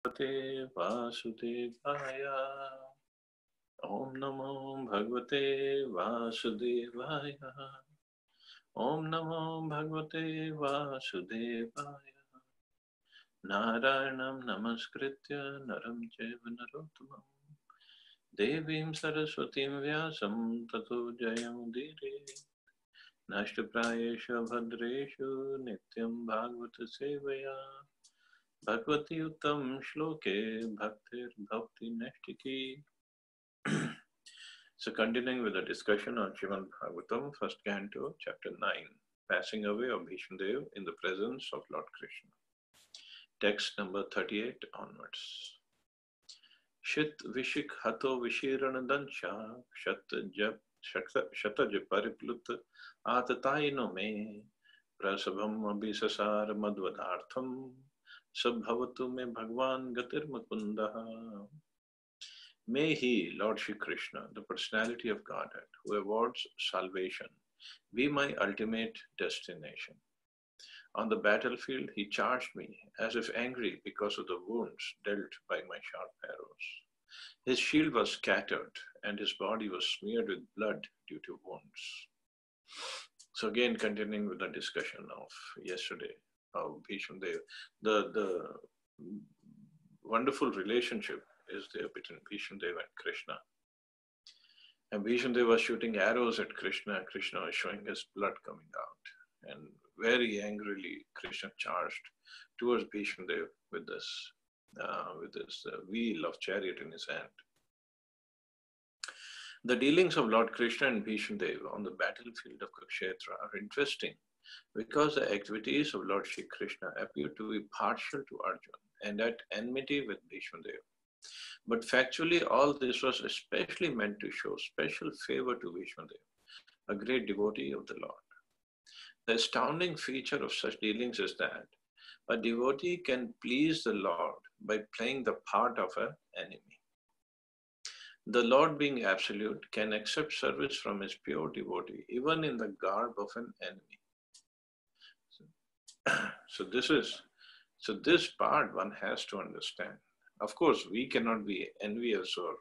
Bhagavate Vasudevaya. Om Namo Bhagavate Vasudevaya. Om Namo Bhagavate Vasudevaya. Narayanam Namaskritya Naram Chaiva Narottamam Devim Saraswatim Vyasam Tato Jayamudire Nashtaprayesha Bhadreshu Nityam Bhagavata Sevaya Bhagavati Uttam Shloke Bhaktir Bhakti Nashtiki. So continuing with the discussion on Srimad Bhagavatam, first canto, chapter 9, passing away of Bhishmadev in the presence of Lord Krishna. Text number 38 onwards. Shit Vishik Hato Vishiranadancha Shataj Pariplut Atataino Me Prasabham Abhisasar Madvadartham Sabhavatu Me Bhagwan Gatir Mukundaha. May he, Lord Shri Krishna, the personality of Godhead, who awards salvation, be my ultimate destination. On the battlefield, he charged me as if angry because of the wounds dealt by my sharp arrows. His shield was scattered and his body was smeared with blood due to wounds. So again, continuing with the discussion of yesterday of Bhishmadev, the wonderful relationship is there between Bhishmadev and Krishna. And Bhishmadev was shooting arrows at Krishna, and Krishna was showing his blood coming out. And very angrily, Krishna charged towards Bhishmadev with this wheel of chariot in his hand. The dealings of Lord Krishna and Bhishmadev on the battlefield of Kurukshetra are interesting because the activities of Lord Shri Krishna appear to be partial to Arjuna and at enmity with Bhishmadev. But factually, all this was especially meant to show special favor to Vishwadev, a great devotee of the Lord. The astounding feature of such dealings is that a devotee can please the Lord by playing the part of an enemy. The Lord, being absolute, can accept service from his pure devotee, even in the garb of an enemy. So this part one has to understand. Of course, we cannot be envious or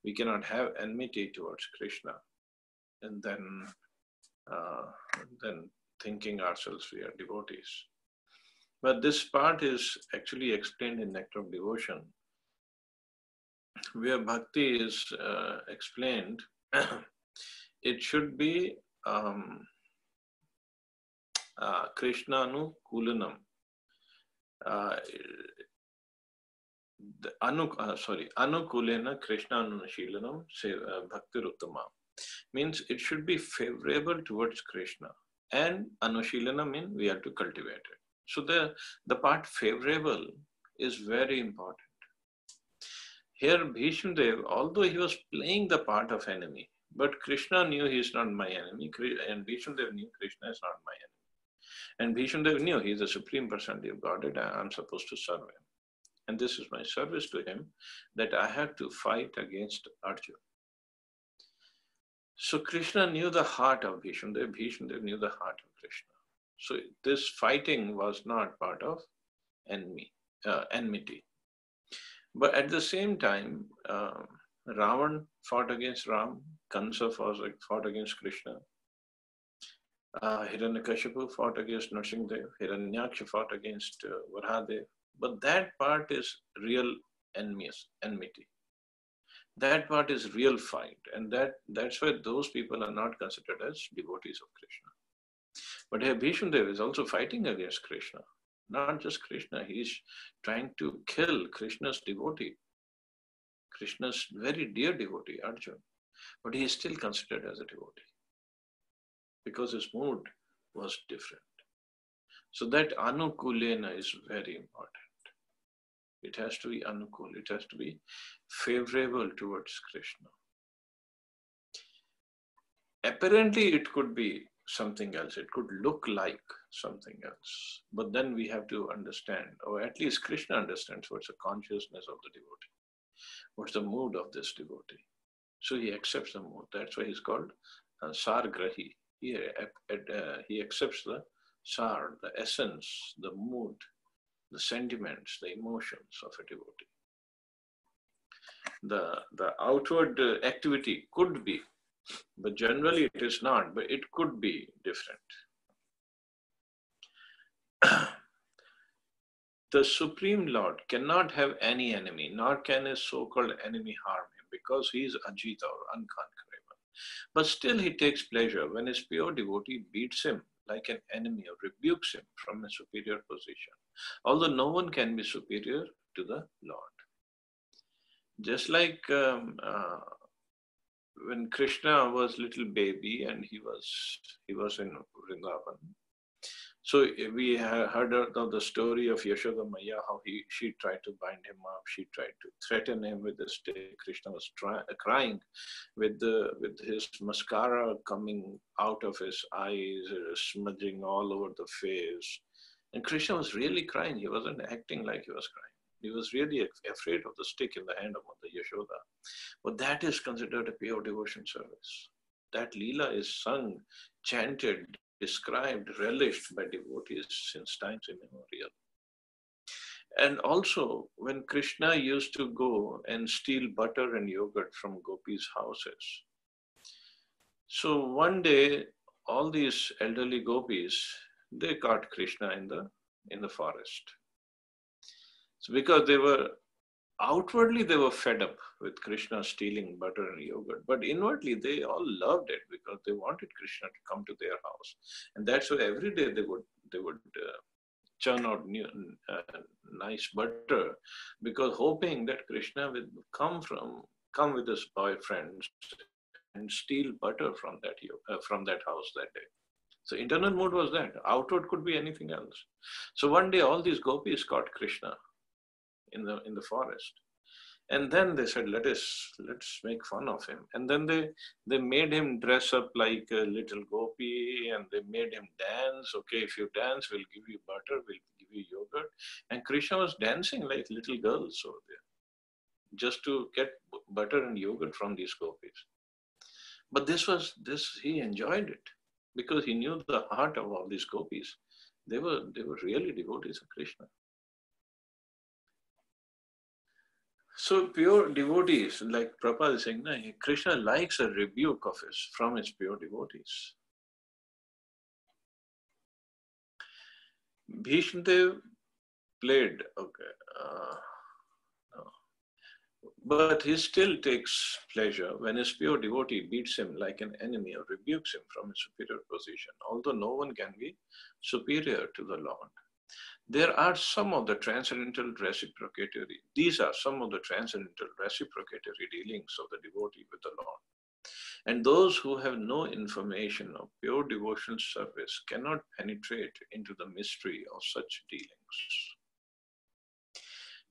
we cannot have enmity towards Krishna and then thinking ourselves we are devotees. But this part is actually explained in Nectar of Devotion, where bhakti is explained. It should be Krishnanu Kulanam. Anukulena Krishna Anushilanam Bhakti Uttama means it should be favorable towards Krishna, and Anushilanam means we have to cultivate it. So the part favorable is very important. Here Bhishmadev, although he was playing the part of enemy, but Krishna knew he is not my enemy, and Bhishmadev knew Krishna is not my enemy. And Bhishmadev knew he is the Supreme Personality of Godhead, I am supposed to serve him. And this is my service to him, that I have to fight against Arjuna. So Krishna knew the heart of Bhishmadev, Bhishmadev knew the heart of Krishna. So this fighting was not part of enmity. But at the same time, Ravan fought against Ram, Kansa fought against Krishna, Hiranyakashipu fought against Nrsimhadev, Hiranyaksha fought against Varahadev. But that part is real enmity. That part is real fight. And that's why those people are not considered as devotees of Krishna. But here Bhishmadev is also fighting against Krishna. Not just Krishna, he is trying to kill Krishna's devotee. Krishna's very dear devotee, Arjuna. But he is still considered as a devotee. Because his mood was different. So that anukulena is very important. It has to be anukul, it has to be favorable towards Krishna. Apparently it could be something else, it could look like something else. But then we have to understand, or at least Krishna understands what's the consciousness of the devotee. What's the mood of this devotee? So he accepts the mood. That's why he's called Sargrahi. He accepts the sar, the essence, the mood the sentiments, the emotions of a devotee. The outward activity could be, but generally it is not, but it could be different. The Supreme Lord cannot have any enemy, nor can a so-called enemy harm him, because he is Ajita or unconquerable. But still he takes pleasure when his pure devotee beats him like an enemy or rebukes him from a superior position, although no one can be superior to the Lord. Just like when Krishna was little baby and he was in Vrindavan. So we heard of the story of Yashoda Maya, how she tried to bind him up, she tried to threaten him with a stick. Krishna was crying with his mascara coming out of his eyes, smudging all over the face. And Krishna was really crying. He wasn't acting like he was crying. He was really afraid of the stick in the hand of Mother Yashoda. But that is considered a pure devotion service. That Leela is sung, chanted, described, relished by devotees since times immemorial. And also, when Krishna used to go and steal butter and yogurt from gopis' houses. So one day, all these elderly gopis, they caught Krishna in the forest. So because outwardly they were fed up with Krishna stealing butter and yogurt, but inwardly they all loved it because they wanted Krishna to come to their house, and that's why every day they would churn out nice butter, because hoping that Krishna will come with his boyfriends and steal butter from that house that day. So internal mood was that. Outward could be anything else. So one day all these gopis caught Krishna in the forest, and then they said, let's make fun of him. And then they made him dress up like a little gopi, and they made him dance. Okay, if you dance, we'll give you butter, we'll give you yogurt. And Krishna was dancing like little girls over there, just to get butter and yogurt from these gopis. But he enjoyed it because he knew the heart of all these gopis. They were really devotees of Krishna. So pure devotees, like Prabhupada is saying, Krishna likes a rebuke from his pure devotees. Bhishmadev played, but he still takes pleasure when his pure devotee beats him like an enemy or rebukes him from his superior position, although no one can be superior to the Lord. There are some of the transcendental reciprocatory. These are some of the transcendental reciprocatory dealings of the devotee with the Lord. And those who have no information of pure devotional service cannot penetrate into the mystery of such dealings.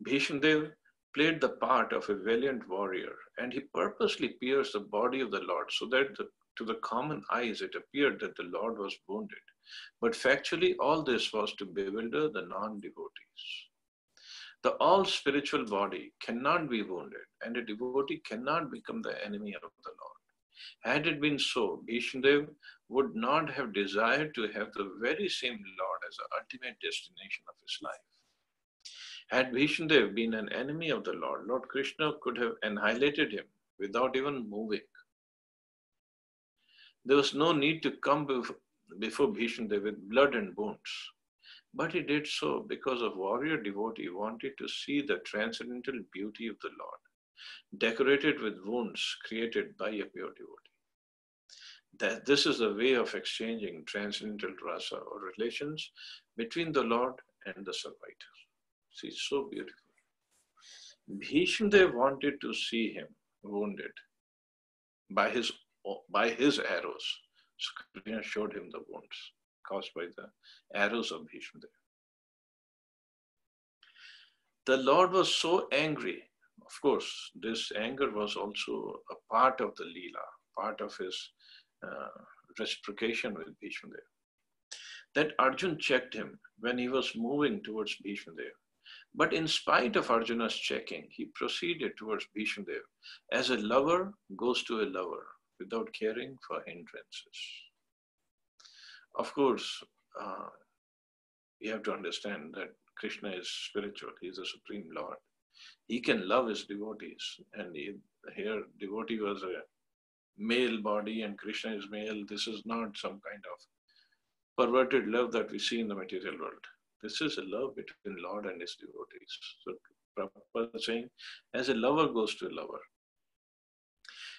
Bhishmadev played the part of a valiant warrior, and he purposely pierced the body of the Lord so that to the common eyes it appeared that the Lord was wounded. But factually, all this was to bewilder the non-devotees. The all-spiritual body cannot be wounded, and a devotee cannot become the enemy of the Lord. Had it been so, Bhishmadev would not have desired to have the very same Lord as the ultimate destination of his life. Had Bhishmadev been an enemy of the Lord, Lord Krishna could have annihilated him without even moving. There was no need to come before Bhishmadev with blood and wounds. But he did so because a warrior devotee wanted to see the transcendental beauty of the Lord, decorated with wounds created by a pure devotee. That this is a way of exchanging transcendental rasa or relations between the Lord and the servitor. See, so beautiful. Bhishmadev wanted to see him wounded by his arrows. So Krishna showed him the wounds caused by the arrows of Bhishmadev. The Lord was so angry. Of course, this anger was also a part of the Leela, part of his reciprocation with Bhishmadev, that Arjun checked him when he was moving towards Bhishmadev. But in spite of Arjuna's checking, he proceeded towards Bhishmadev as a lover goes to a lover, without caring for hindrances. Of course, you have to understand that Krishna is spiritual. He is the Supreme Lord. He can love his devotees. And here, devotee was a male body and Krishna is male. This is not some kind of perverted love that we see in the material world. This is a love between Lord and his devotees. So Prabhupada is saying, as a lover goes to a lover.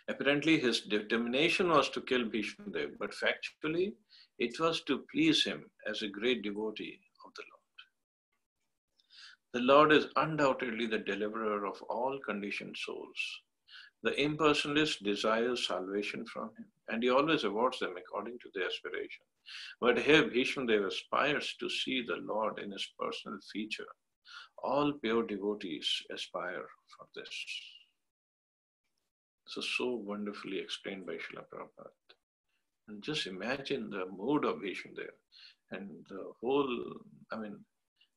Apparently his determination was to kill Bhishma Dev, but factually it was to please him as a great devotee of the Lord. The Lord is undoubtedly the deliverer of all conditioned souls. The impersonalist desires salvation from him, and he always awards them according to their aspiration. But here Bhishma Dev aspires to see the Lord in his personal feature. All pure devotees aspire for this. So wonderfully explained by Srila Prabhupada. And just imagine the mood of Bhishma Dev and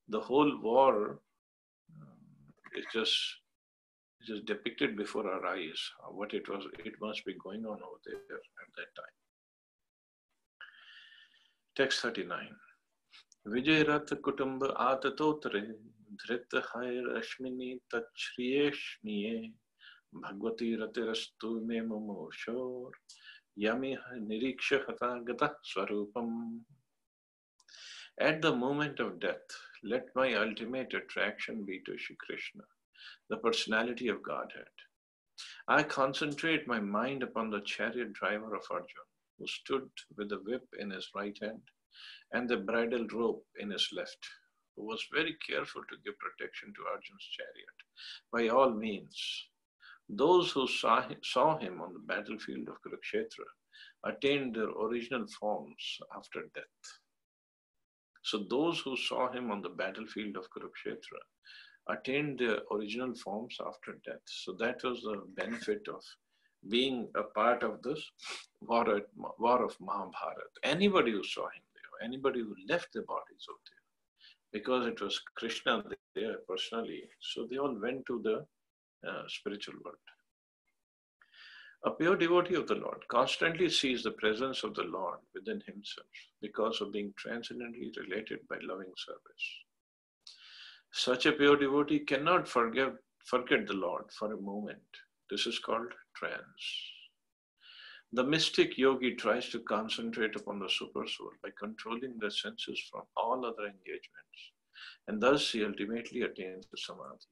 the whole war is just depicted before our eyes, what it must be going on over there at that time. Text 39. Vijayarat kutumba atatotre dhrita hair ashmini tachriyeshniye bhagwati ratirastu me mumoshor yami niriksha hatagata swarupam. At the moment of death, let my ultimate attraction be to Shri Krishna, the personality of Godhead. I concentrate my mind upon the chariot driver of Arjuna, who stood with the whip in his right hand and the bridle rope in his left, who was very careful to give protection to Arjuna's chariot. By all means, those who saw him on the battlefield of Kurukshetra attained their original forms after death. So those who saw him on the battlefield of Kurukshetra attained their original forms after death. So that was the benefit of being a part of this war of Mahabharata. Anybody who saw him there, anybody who left the bodies out there, because it was Krishna there personally, so they all went to the spiritual world. A pure devotee of the Lord constantly sees the presence of the Lord within himself because of being transcendently related by loving service. Such a pure devotee cannot forget the Lord for a moment. This is called trance. The mystic yogi tries to concentrate upon the supersoul by controlling the senses from all other engagements, and thus he ultimately attains the samadhi.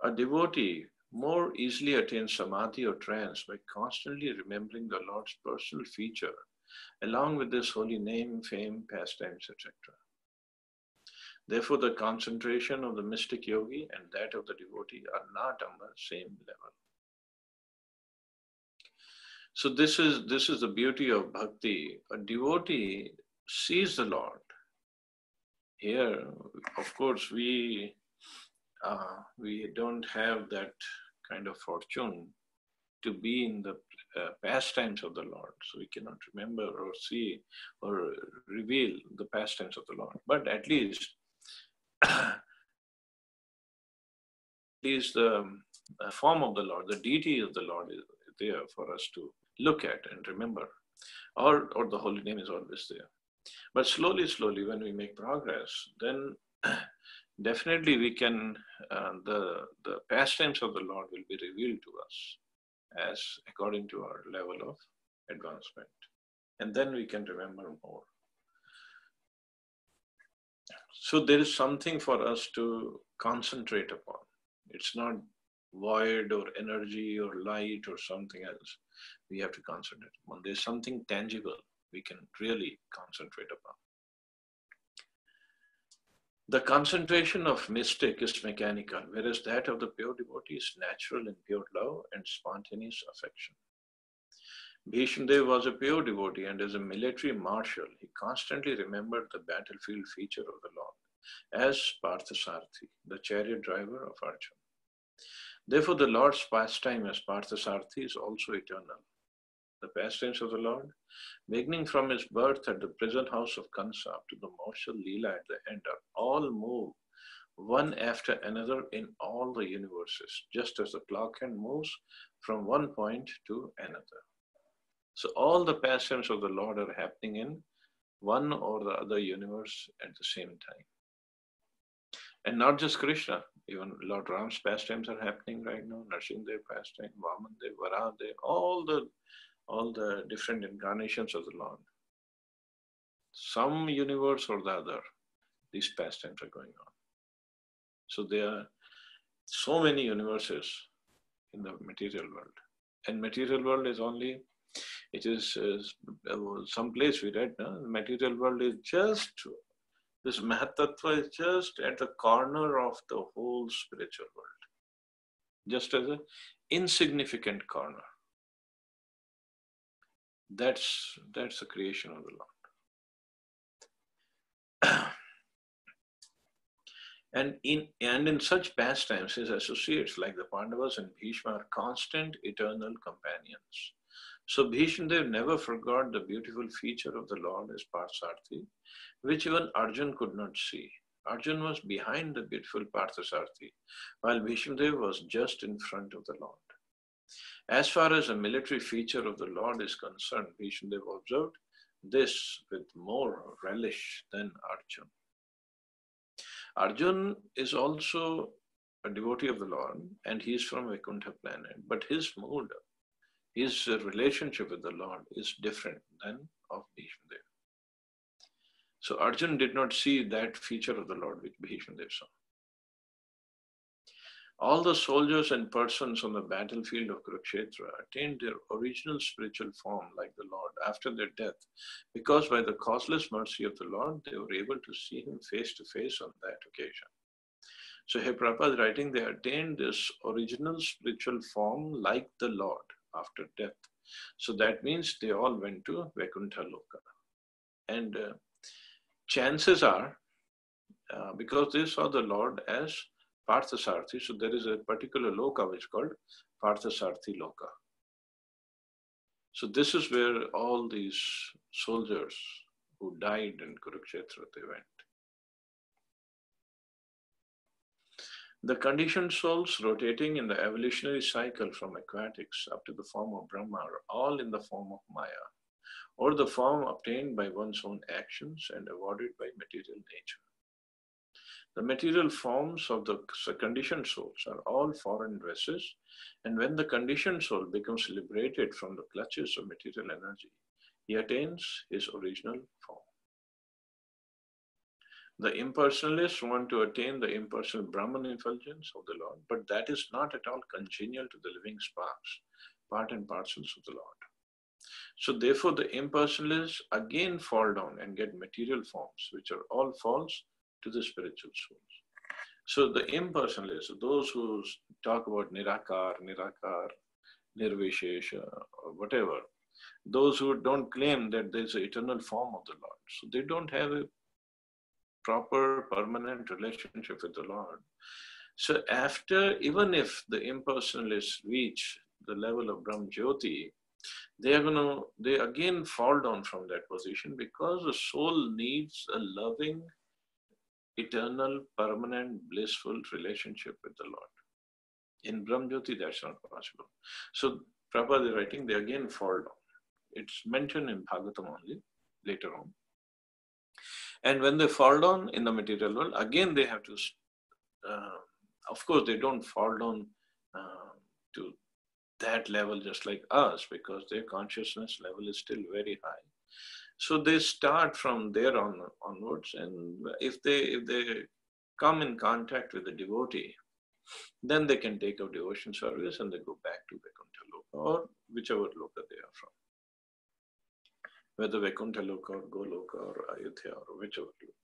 A devotee more easily attains samadhi or trance by constantly remembering the Lord's personal feature, along with his holy name, fame, pastimes, etc. Therefore, the concentration of the mystic yogi and that of the devotee are not on the same level. So this is the beauty of bhakti. A devotee sees the Lord. Here, of course, we don't have that kind of fortune to be in the pastimes of the Lord. So we cannot remember or see or reveal the pastimes of the Lord. But at least the form of the Lord, the deity of the Lord is there for us to look at and remember. Or the holy name is always there. But slowly, when we make progress, then definitely we can, the pastimes of the Lord will be revealed to us as according to our level of advancement. And then we can remember more. So there is something for us to concentrate upon. It's not void or energy or light or something else. We have to concentrate upon. There's something tangible we can really concentrate upon. The concentration of mystic is mechanical, whereas that of the pure devotee is natural in pure love and spontaneous affection. Bhishma Dev was a pure devotee, and as a military marshal, he constantly remembered the battlefield feature of the Lord as Parthasarathi, the chariot driver of Arjuna. Therefore, the Lord's pastime as Parthasarathi is also eternal. The pastimes of the Lord, beginning from his birth at the prison house of Kansa up to the martial Leela at the end, are all move one after another in all the universes, just as the clock hand moves from one point to another. So all the pastimes of the Lord are happening in one or the other universe at the same time. And not just Krishna, even Lord Ram's pastimes are happening right now, Narsimhadev pastime, Vamandev, Varahadev, all the different incarnations of the Lord. Some universe or the other, these pastimes are going on. So there are so many universes in the material world. And material world is only, it is some place we read, no? The material world is just, this Mahatattva is just at the corner of the whole spiritual world. Just as an insignificant corner. That's the creation of the Lord. And in such pastimes, his associates like the Pandavas and Bhishma are constant eternal companions. So Bhishmadev never forgot the beautiful feature of the Lord as Parthasarathi, which even Arjun could not see. Arjun was behind the beautiful Parthasarathi, while Bhishmadev was just in front of the Lord. As far as a military feature of the Lord is concerned, Bhishmadev observed this with more relish than Arjun. Arjun is also a devotee of the Lord and he is from Vaikuntha planet, but his mood, his relationship with the Lord is different than of Bhishmadev. So Arjun did not see that feature of the Lord which Bhishmadev saw. All the soldiers and persons on the battlefield of Kurukshetra attained their original spiritual form like the Lord after their death, because by the causeless mercy of the Lord, they were able to see him face to face on that occasion. So here Prabhupada is writing, they attained this original spiritual form like the Lord after death. So that means they all went to Vaikuntha Loka. And chances are, because they saw the Lord as Parthasarathi, so there is a particular loka which is called Parthasarathi Loka. So this is where all these soldiers who died in Kurukshetra, they went. The conditioned souls rotating in the evolutionary cycle from aquatics up to the form of Brahma are all in the form of Maya, or the form obtained by one's own actions and awarded by material nature. The material forms of the conditioned souls are all foreign dresses, and when the conditioned soul becomes liberated from the clutches of material energy, he attains his original form. The impersonalists want to attain the impersonal Brahman effulgence of the Lord, but that is not at all congenial to the living sparks, part and parcels of the Lord. So therefore the impersonalists again fall down and get material forms, which are all false to the spiritual souls. So the impersonalists, those who talk about Nirakar, Nirvishesha, or whatever, those who don't claim that there's an eternal form of the Lord, so they don't have a proper permanent relationship with the Lord. So after, even if the impersonalists reach the level of Brahm Jyoti, they again fall down from that position because the soul needs a loving, eternal, permanent, blissful relationship with the Lord. In Brahm Jyoti, that's not possible. So Prabhupada is writing, they again fall down. It's mentioned in Bhagavatam only, later on. And when they fall down in the material world, again they have to, of course, they don't fall down to that level just like us, because their consciousness level is still very high. So they start from there onwards, and if they come in contact with the devotee, then they can take up devotion service and they go back to Vaikuntha Loka or whichever Loka they are from. Whether Vaikuntha Loka or Goloka or Ayodhya or whichever Loka.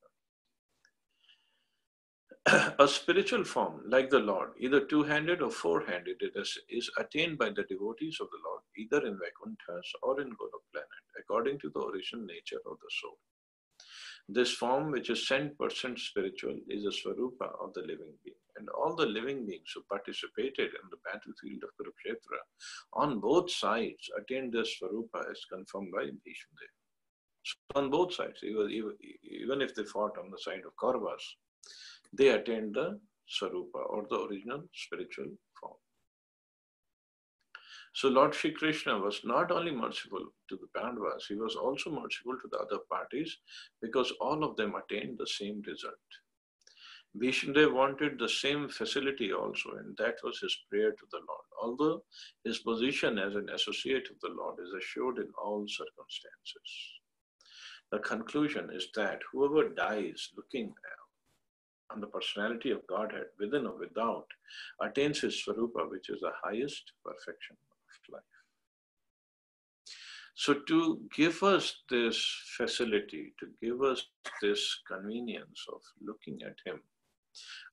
A spiritual form like the Lord, either two-handed or four-handed, is attained by the devotees of the Lord, either in Vaikunthas or in Golok planet, according to the original nature of the soul. This form, which is 10% spiritual, is a Swarupa of the living being. And all the living beings who participated in the battlefield of Kurukshetra on both sides attained this Swarupa as confirmed by Bhishmadev. So on both sides, even if they fought on the side of Kauravas, they attained the Swarupa or the original spiritual form. So Lord Shri Krishna was not only merciful to the Pandavas, he was also merciful to the other parties because all of them attained the same result. Bhishmadev wanted the same facility also, and that was his prayer to the Lord. Although his position as an associate of the Lord is assured in all circumstances. The conclusion is that whoever dies looking on the personality of Godhead, within or without, attains his Swarupa, which is the highest perfection of life. So to give us this facility, to give us this convenience of looking at him,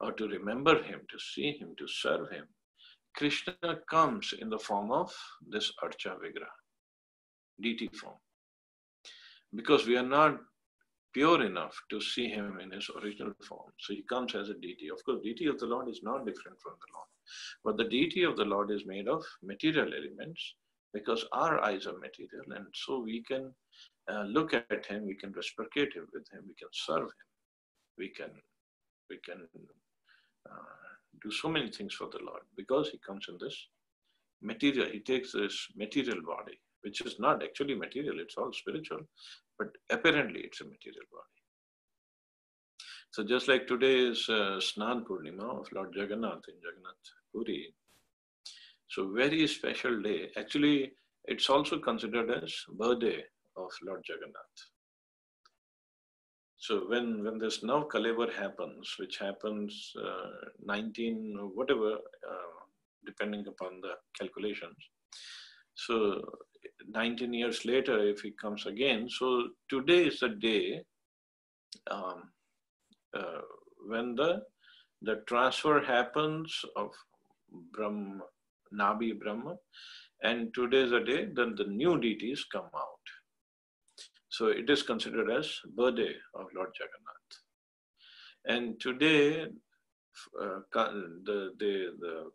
or to remember him, to see him, to serve him, Krishna comes in the form of this Archa Vigraha, deity form. Because we are not pure enough to see him in his original form. So he comes as a deity. Of course, deity of the Lord is not different from the Lord. But the deity of the Lord is made of material elements because our eyes are material. And so we can look at him, we can reciprocate with him, we can serve him. We can do so many things for the Lord because he comes in this material. He takes this material body, which is not actually material, it's all spiritual, but apparently it's a material body. So just like today is Snan Purnima of Lord Jagannath in Jagannath Puri. So very special day. Actually, it's also considered as birthday of Lord Jagannath. So when this Nav Kalevar happens, which happens 19, whatever, depending upon the calculations. So 19 years later, if he comes again, so today is the day when the transfer happens of Brahma, Nabi Brahma, and today is the day then the new deities come out. So it is considered as birthday of Lord Jagannath. And today, the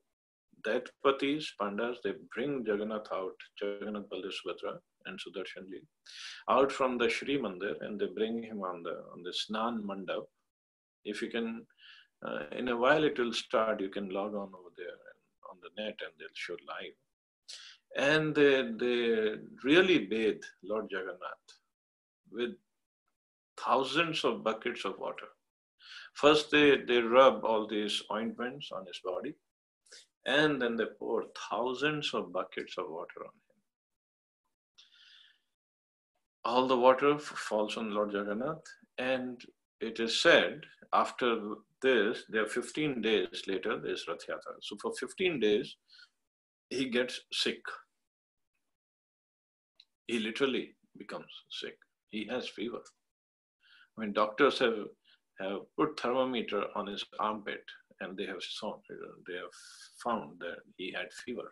Daitpatis, Pandas, they bring Jagannath out, Jagannath Baldev Subhadra and Sudarshanji, out from the Shri Mandir, and they bring him on the Snan Mandap. If you can, in a while it will start, you can log on over there and on the net and they'll show live. And they really bathe Lord Jagannath with thousands of buckets of water. First they rub all these ointments on his body, and then they pour thousands of buckets of water on him. All the water falls on Lord Jagannath, and it is said after this, there are 15 days later, there is Rath Yatra. So for 15 days, he gets sick. He literally becomes sick. He has fever. When doctors have put thermometer on his armpit and they have found that he had fever.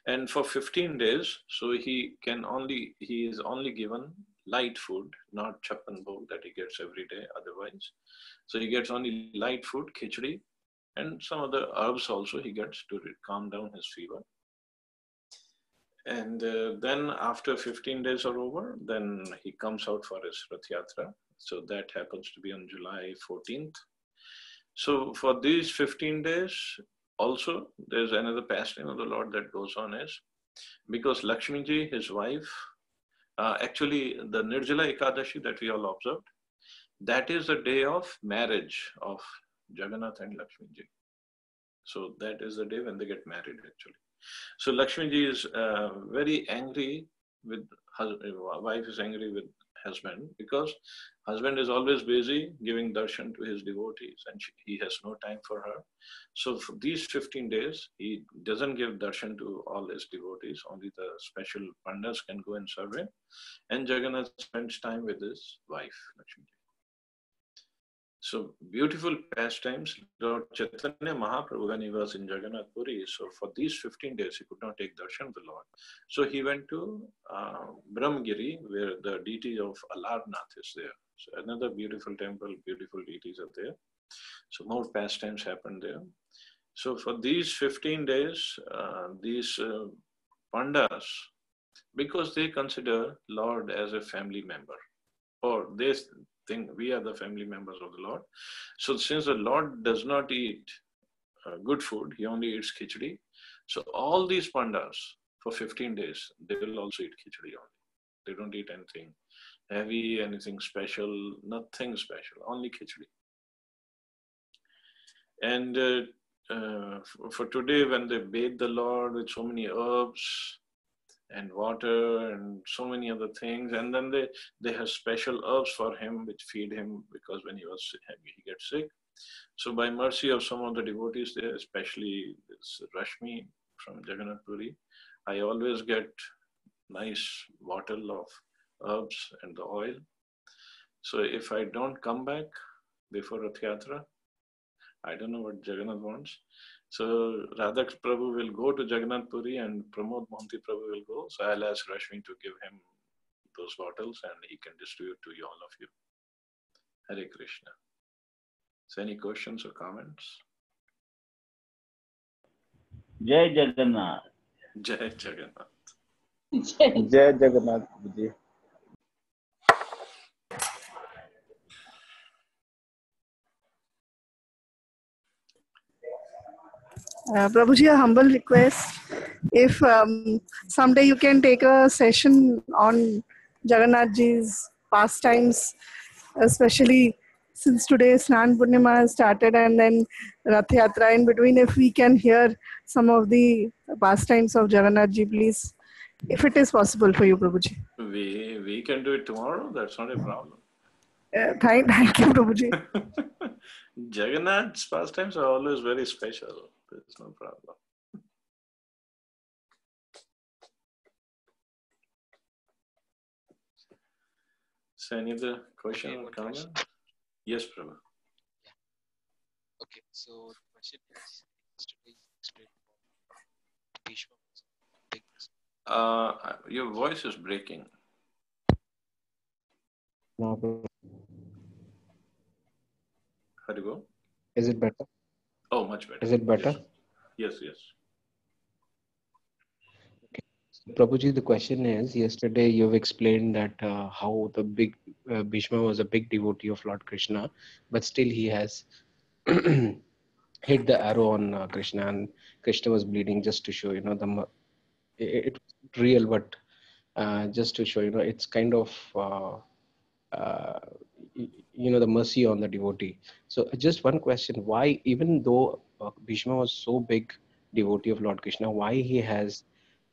And for 15 days, so he is only given light food, not chappan bhog that he gets every day otherwise. So he gets only light food, khichdi, and some other herbs also he gets to calm down his fever. And then after 15 days are over, then he comes out for his Rath Yatra. So that happens to be on July 14th. So for these 15 days, also there's another pastime of the Lord that goes on is, because Lakshmi ji, his wife, actually the Nirjala Ekadashi that we all observed, that is the day of marriage of Jagannath and Lakshmi ji. So that is the day when they get married actually. So Lakshmi ji is very angry with wife is angry with husband because husband is always busy giving darshan to his devotees and he has no time for her. So for these 15 days, he doesn't give darshan to all his devotees. Only the special pandas can go and serve him. And Jagannath spends time with his wife, Lakshmi ji. So beautiful pastimes. Lord Chaitanya Mahaprabhu, when he was in Jagannath Puri, so for these 15 days, he could not take darshan of the Lord. So he went to Brahmagiri, where the deity of Alarnath is there. So another beautiful temple, beautiful deities are there. So more pastimes happened there. So for these 15 days, these pandas, because they consider Lord as a family member, or they think we are the family members of the Lord. So since the Lord does not eat good food. He only eats khichdi. So all these pandas for 15 days, they will also eat khichdi only. They don't eat anything heavy, anything special, nothing special, only khichdi. And for today, when they bathe the Lord with so many herbs and water and so many other things, and then they have special herbs for him which feed him, because when he gets sick. So by mercy of some of the devotees there, especially this Rashmi from Jagannath Puri, I always get nice bottle of herbs and the oil. So if I don't come back before Rath Yatra, I don't know what Jagannath wants. So Radha Prabhu will go to Jagannath Puri and Pramod Mohanty Prabhu will go. So I'll ask Rashmi to give him those bottles and he can distribute to all of you. Hare Krishna. So any questions or comments? Jai Jagannath. Jai Jagannath. Jai Jagannath Ji. Prabhuji, a humble request. If someday you can take a session on Jagannath Ji's pastimes, especially since today Snan Purnima has started and then Rath Yatra in between, if we can hear some of the pastimes of Jagannath Ji, please, if it is possible for you, Prabhuji. We can do it tomorrow. That's not a problem. Thank you, Prabhuji. Jagannath's pastimes are always very special. There's no problem. So any other question or comment? Yes, Prabhu. Okay, so the question is, yesterday you explained about Bhishma was big. Your voice is breaking. No. How do you go? Is it better? Oh, much better. Is it better? Yes, yes. Okay. So, Prabhuji, the question is, yesterday you've explained that how the big Bhishma was a big devotee of Lord Krishna, but still he has hit the arrow on Krishna, and Krishna was bleeding, just to show, it was real, but just to show, it's kind of the mercy on the devotee. So just one question: why, even though Bhishma was so big devotee of Lord Krishna, why he has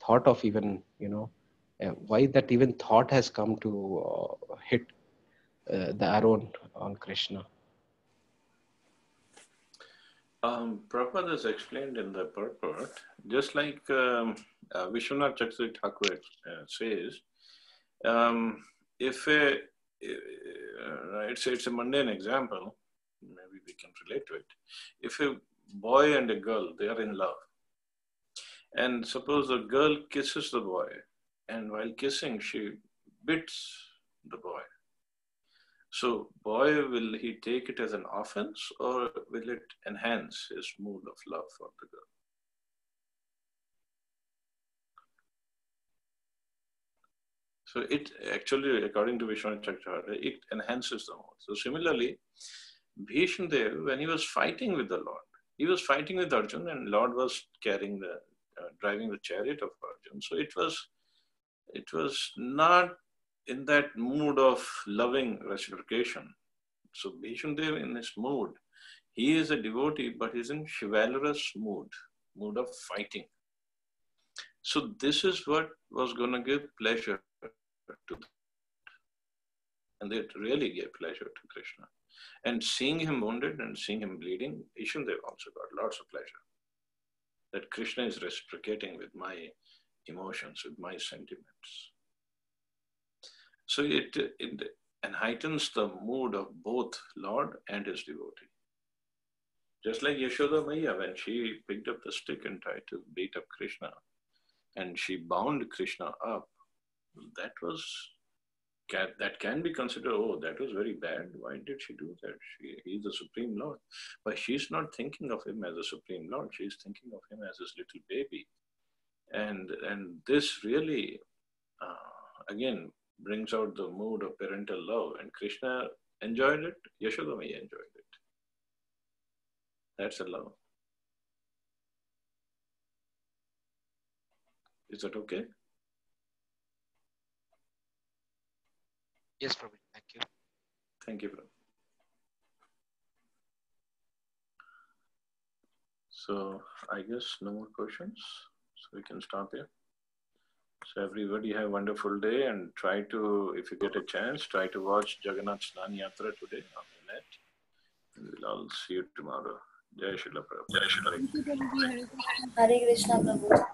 thought of even why that even thought has come to hit the arrow on Krishna? Prabhupada has explained in the purport, just like Vishwanath Chakravarti Thakur says, if it's a mundane example, maybe we can relate to it. If a boy and a girl, they are in love, and suppose the girl kisses the boy, and while kissing, she bits the boy. So, boy, will he take it as an offense, or will it enhance his mood of love for the girl? So it actually, according to Vishwanath Chakravarti, it enhances the mood. So similarly, Bhishma Dev, when he was fighting with the Lord, he was fighting with Arjun, and Lord was carrying driving the chariot of Arjun. So it was not in that mood of loving reciprocation. So Bhishma Dev, in his mood, he is a devotee, but he's in chivalrous mood of fighting. So this is what was going to give pleasure to them. And it really gave pleasure to Krishna. And seeing him wounded and seeing him bleeding, Ishandev also got lots of pleasure. That Krishna is reciprocating with my emotions, with my sentiments. So it heightens the mood of both Lord and his devotee. Just like Yashoda Maya, when she picked up the stick and tried to beat up Krishna, and she bound Krishna up, that can be considered, oh, that was very bad. Why did she do that? He's the Supreme Lord. But she's not thinking of him as a Supreme Lord. She's thinking of him as his little baby. And this really, again, brings out the mood of parental love. And Krishna enjoyed it. Yashoda Maya enjoyed it. That's a love. Is that okay? Yes, Prabhuji. Thank you. Thank you, Prabhu. So I guess no more questions. So we can stop here. So everybody have a wonderful day, and try to, if you get a chance, try to watch Jagannath Snan Yatra today on the net. And we'll all see you tomorrow. Jai Shri Prabhupada. Hare Krishna, Prabhu.